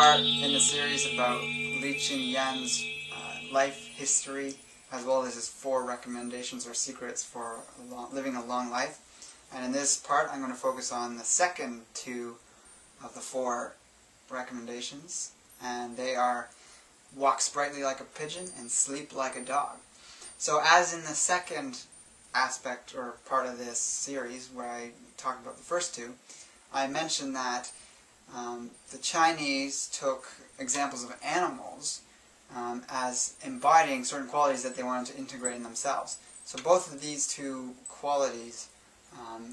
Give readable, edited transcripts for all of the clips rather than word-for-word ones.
part in the series about Ching-Yuen's life history, as well as his 4 recommendations or secrets for living a long life. And in this part, I'm going to focus on the second 2 of the 4 recommendations, and they are walk sprightly like a pigeon and sleep like a dog. So as in the second aspect or part of this series where I talked about the first 2, I mentioned that the Chinese took examples of animals as embodying certain qualities that they wanted to integrate in themselves. So both of these 2 qualities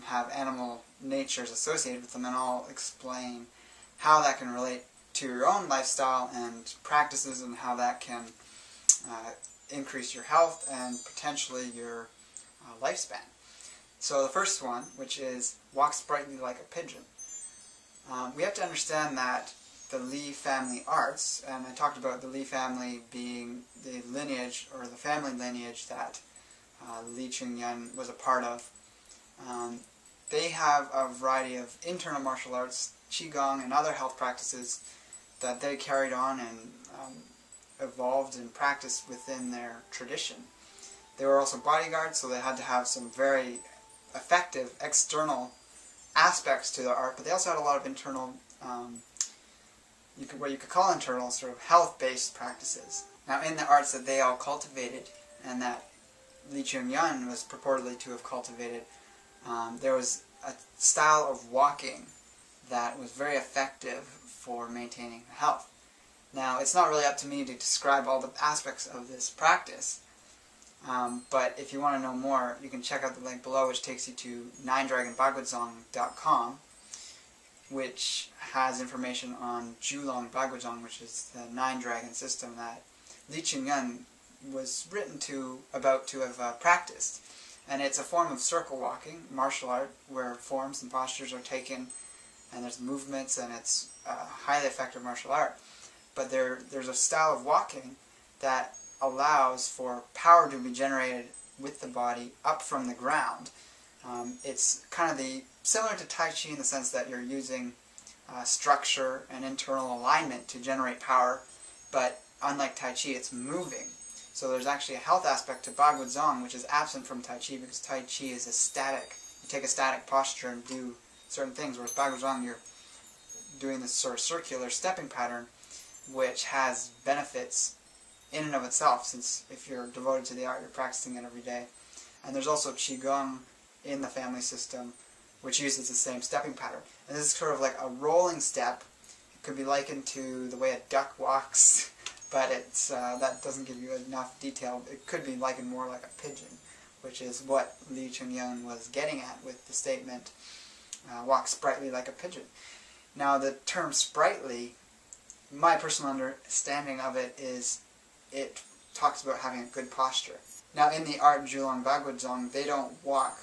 have animal natures associated with them, and I'll explain how that can relate to your own lifestyle and practices, and how that can increase your health and potentially your lifespan. So the first one, which is walk sprightly like a pigeon. We have to understand that the Li family arts, and I talked about the Li family being the lineage, or the family lineage that Li Ching-Yuen was a part of. They have a variety of internal martial arts, Qigong and other health practices that they carried on and evolved and practiced within their tradition. They were also bodyguards, so they had to have some very effective external aspects to their art, but they also had a lot of internal, what you could call internal, sort of health-based practices. Now, in the arts that they all cultivated, and that Li Ching-Yuen was purportedly to have cultivated, there was a style of walking that was very effective for maintaining health. Now, it's not really up to me to describe all the aspects of this practice, but if you want to know more, you can check out the link below, which takes you to 9dragonbaguazhong.com, which has information on Julong Baguazhong, which is the 9-dragon system that Li Ching-Yuen was written about to have practiced. And it's a form of circle walking, martial art, where forms and postures are taken, and there's movements, and it's a highly effective martial art. But there's a style of walking that allows for power to be generated with the body up from the ground. It's kind of similar to Tai Chi in the sense that you're using structure and internal alignment to generate power, but unlike Tai Chi, it's moving. So there's actually a health aspect to Baguazhong, which is absent from Tai Chi, because Tai Chi is a static. You take a static posture and do certain things, whereas Baguazhong, you're doing this sort of circular stepping pattern, which has benefits in and of itself, since if you're devoted to the art, you're practicing it every day. And there's also Qigong in the family system, which uses the same stepping pattern. And this is sort of like a rolling step. It could be likened to the way a duck walks, but it's that doesn't give you enough detail. It could be likened more like a pigeon, which is what Li Ching-Yuen was getting at with the statement, walk sprightly like a pigeon. Now, the term sprightly, my personal understanding of it is it talks about having a good posture. Now, in the art Julong Baguazhong, they don't walk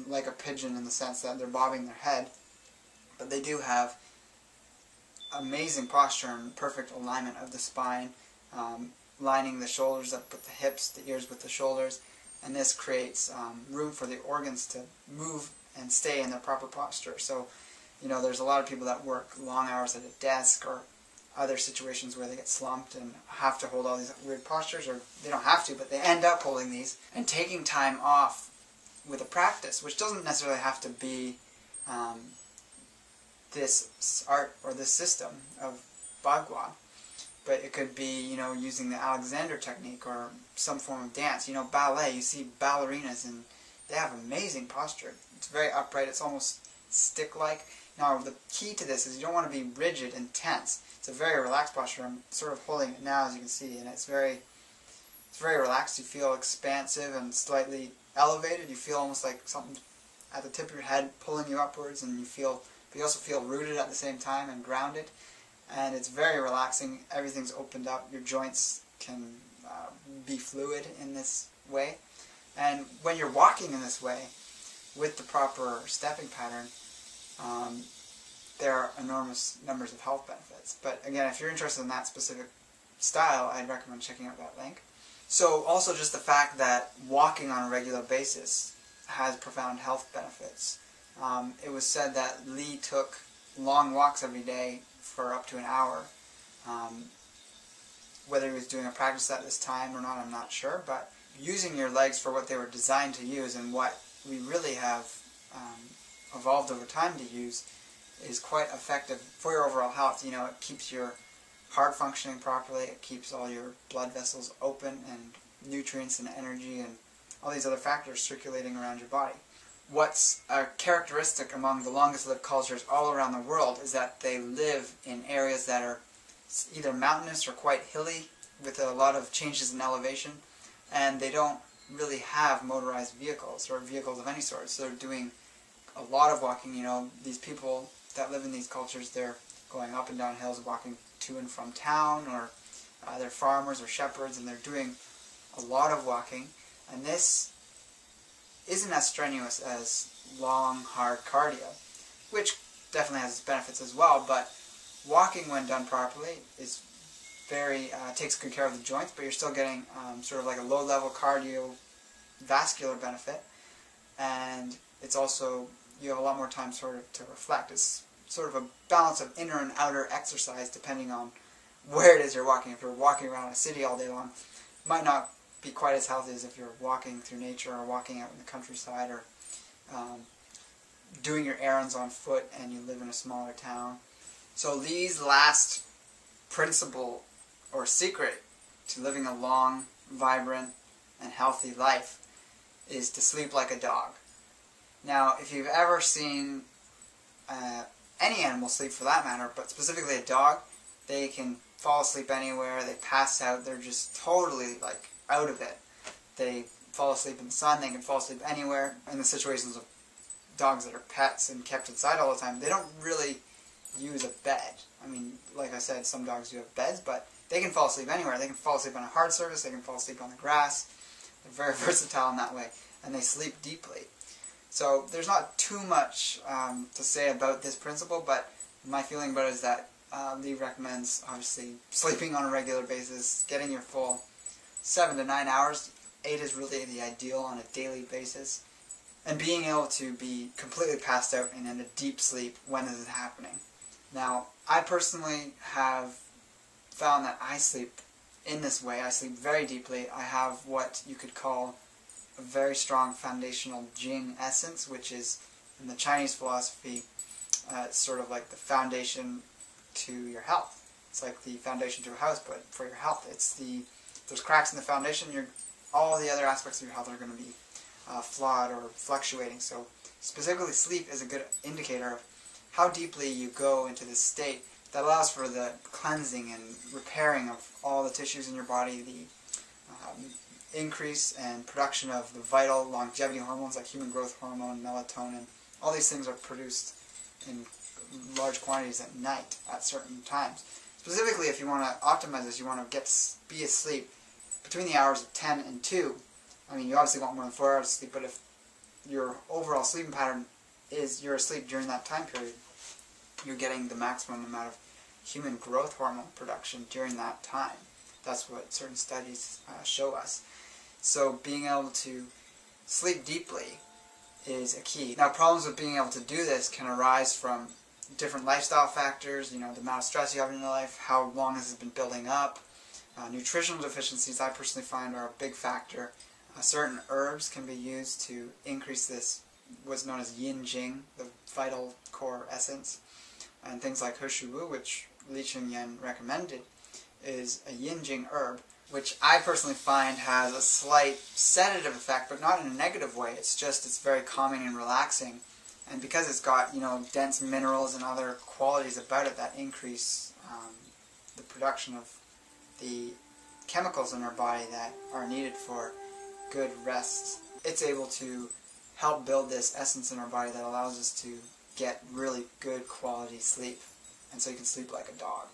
like a pigeon in the sense that they're bobbing their head, but they do have amazing posture and perfect alignment of the spine, lining the shoulders up with the hips, the ears with the shoulders, and this creates room for the organs to move and stay in their proper posture. So, you know, there's a lot of people that work long hours at a desk or other situations where they get slumped and have to hold all these weird postures, or they don't have to, but they end up holding these, and taking time off with a practice, which doesn't necessarily have to be this art or this system of Bagua, but it could be, you know, using the Alexander technique or some form of dance. You know, ballet, you see ballerinas and they have amazing posture. It's very upright, it's almost stick-like. Now, the key to this is you don't want to be rigid and tense. It's a very relaxed posture. I'm sort of holding it now, as you can see, and it's very relaxed. You feel expansive and slightly elevated. You feel almost like something at the tip of your head pulling you upwards, and but you also feel rooted at the same time and grounded. And it's very relaxing. Everything's opened up. Your joints can be fluid in this way. And when you're walking in this way, with the proper stepping pattern, there are enormous numbers of health benefits. But again, if you're interested in that specific style, I'd recommend checking out that link. So also just the fact that walking on a regular basis has profound health benefits. It was said that Li took long walks every day for up to an hour, Whether he was doing a practice at this time or not, I'm not sure, but using your legs for what they were designed to use and what we really have evolved over time to use is quite effective for your overall health. You know, it keeps your heart functioning properly, it keeps all your blood vessels open and nutrients and energy and all these other factors circulating around your body. What's a characteristic among the longest lived cultures all around the world is that they live in areas that are either mountainous or quite hilly with a lot of changes in elevation, and they don't really have motorized vehicles or vehicles of any sort, so they're doing a lot of walking. You know, these people that live in these cultures, they're going up and down hills, walking to and from town, or they're farmers or shepherds, and they're doing a lot of walking, and this isn't as strenuous as long, hard cardio, which definitely has its benefits as well, but walking when done properly is takes good care of the joints, but you're still getting sort of like a low-level cardiovascular benefit, and it's also, you have a lot more time sort of to reflect. It's sort of a balance of inner and outer exercise depending on where it is you're walking. If you're walking around a city all day long, it might not be quite as healthy as if you're walking through nature or walking out in the countryside or doing your errands on foot and you live in a smaller town. So Lee's last principle or secret to living a long, vibrant, and healthy life is to sleep like a dog. Now, if you've ever seen any animal sleep for that matter, but specifically a dog, they can fall asleep anywhere, they pass out, they're just totally like out of it. They fall asleep in the sun, they can fall asleep anywhere. In the situations of dogs that are pets and kept inside all the time, they don't really use a bed. I mean, like I said, some dogs do have beds, but they can fall asleep anywhere. They can fall asleep on a hard surface, they can fall asleep on the grass. They're very versatile in that way, and they sleep deeply. So there's not too much to say about this principle, but my feeling about it is that Lee recommends, obviously, sleeping on a regular basis, getting your full 7 to 9 hours. 8 is really the ideal on a daily basis, and being able to be completely passed out and in a deep sleep when this is happening. Now, I personally have found that I sleep in this way. I sleep very deeply. I have what you could call a very strong foundational Jing essence, which is, in the Chinese philosophy, sort of like the foundation to your health. It's like the foundation to a house, but for your health. It's if there's cracks in the foundation, all the other aspects of your health are going to be flawed or fluctuating. So specifically sleep is a good indicator of how deeply you go into this state that allows for the cleansing and repairing of all the tissues in your body, the increase and production of the vital longevity hormones like human growth hormone, melatonin. All these things are produced in large quantities at night at certain times. Specifically, if you want to optimize this, you want to be asleep between the hours of 10 and 2. I mean, you obviously want more than 4 hours of sleep, but if your overall sleeping pattern is you're asleep during that time period, you're getting the maximum amount of human growth hormone production during that time. That's what certain studies show us. So being able to sleep deeply is a key. Now, problems with being able to do this can arise from different lifestyle factors, you know, the amount of stress you have in your life, how long this has been building up. Nutritional deficiencies, I personally find, are a big factor. Certain herbs can be used to increase this, what's known as yin jing, the vital core essence. And things like He Shou Wu, which Ching-Yuen recommended, is a yin jing herb, which I personally find has a slight sedative effect, but not in a negative way. It's very calming and relaxing. And because it's got, you know, dense minerals and other qualities about it that increase the production of the chemicals in our body that are needed for good rest, it's able to help build this essence in our body that allows us to get really good quality sleep. And so you can sleep like a dog.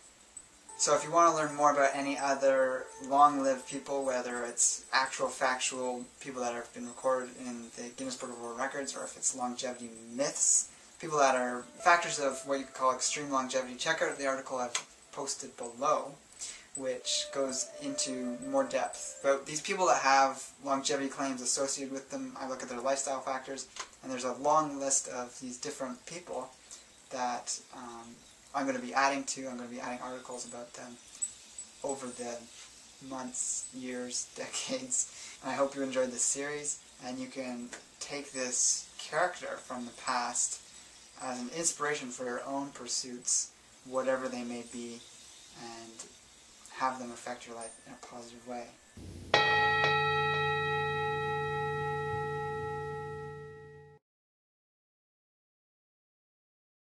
So if you want to learn more about any other long-lived people, whether it's actual factual people that have been recorded in the Guinness Book of World Records, or if it's longevity myths, people that are factors of what you could call extreme longevity, check out the article I've posted below, which goes into more depth about these people that have longevity claims associated with them. I look at their lifestyle factors, and there's a long list of these different people that I'm going to be adding articles about them over the months, years, decades. And I hope you enjoyed this series, and you can take this character from the past as an inspiration for your own pursuits, whatever they may be, and have them affect your life in a positive way.